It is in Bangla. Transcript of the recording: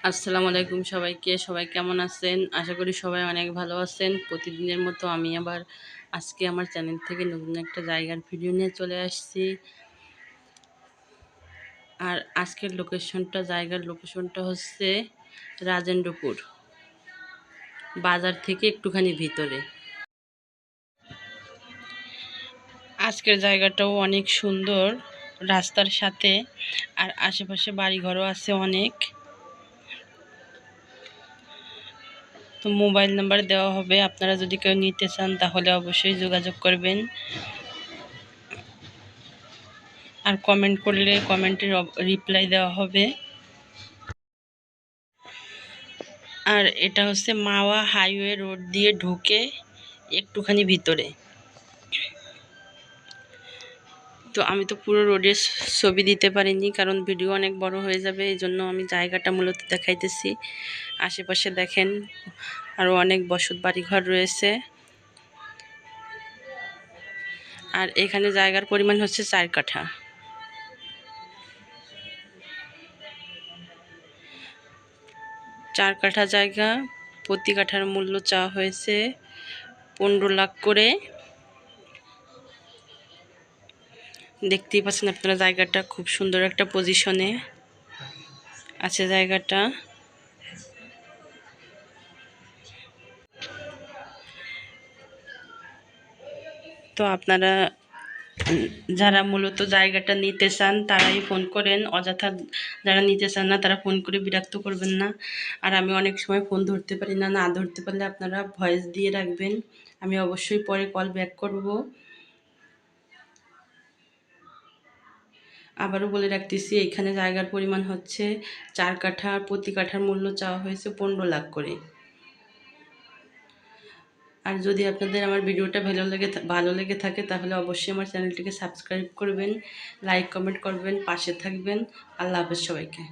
আসসালামু আলাইকুম সবাইকে। সবাই কেমন আছেন? আশা করি সবাই অনেক ভালো আছেন। প্রতিদিনের মতো আমি আবার আজকে আমার চ্যানেল থেকে নতুন একটা জায়গার ভিডিও নিয়ে চলে আসছি। আর আজকের জায়গার লোকেশনটা হচ্ছে রাজেন্দ্রপুর বাজার থেকে একটুখানি ভিতরে। আজকের জায়গাটাও অনেক সুন্দর রাস্তার সাথে, আর আশেপাশে বাড়িঘরও আছে অনেক। তো মোবাইল নাম্বার দেওয়া হবে, আপনারা যদি কেউ নিতে চান তাহলে অবশ্যই যোগাযোগ করবেন। আর কমেন্ট করলে কমেন্টের রিপ্লাই দেওয়া হবে। আর এটা হচ্ছে মাওয়া হাইওয়ে রোড দিয়ে ঢুকে একটুখানি ভিতরে। তো আমি তো পুরো রোডের ছবি দিতে পারিনি, কারণ ভিডিও অনেক বড় হয়ে যাবে, এই জন্য আমি জায়গাটা মূলত দেখাইতেছি। আশেপাশে দেখেন আরও অনেক বসত বাড়িঘর রয়েছে। আর এখানে জায়গার পরিমাণ হচ্ছে 4 কাঠা। জায়গা, প্রতি কাঠার মূল্য চাওয়া হয়েছে 15 লাখ করে। দেখতেই পাচ্ছেন আপনারা, জায়গাটা খুব সুন্দর একটা পজিশনে আছে জায়গাটা। তো আপনারা যারা মূলত জায়গাটা নিতে চান তারাই ফোন করেন, অযথা যারা নিতে চান না তারা ফোন করে বিরক্ত করবেন না। আর আমি অনেক সময় ফোন ধরতে পারি না, না ধরতে পারলে আপনারা ভয়েস দিয়ে রাখবেন, আমি অবশ্যই পরে কল ব্যাক করব। আবারও বলে রাখতেছি, এখানে জায়গার পরিমাণ হচ্ছে 4 কাঠা, প্রতি কাঠার মূল্য চাওয়া হয়েছে 15 লাখ করে। আর যদি আপনাদের আমার ভিডিওটা ভালো লেগে থাকে তাহলে অবশ্যই আমার চ্যানেলটিকে সাবস্ক্রাইব করবেন, লাইক কমেন্ট করবেন, পাশে থাকবেন। আল্লাহ হাফেজ সবাইকে।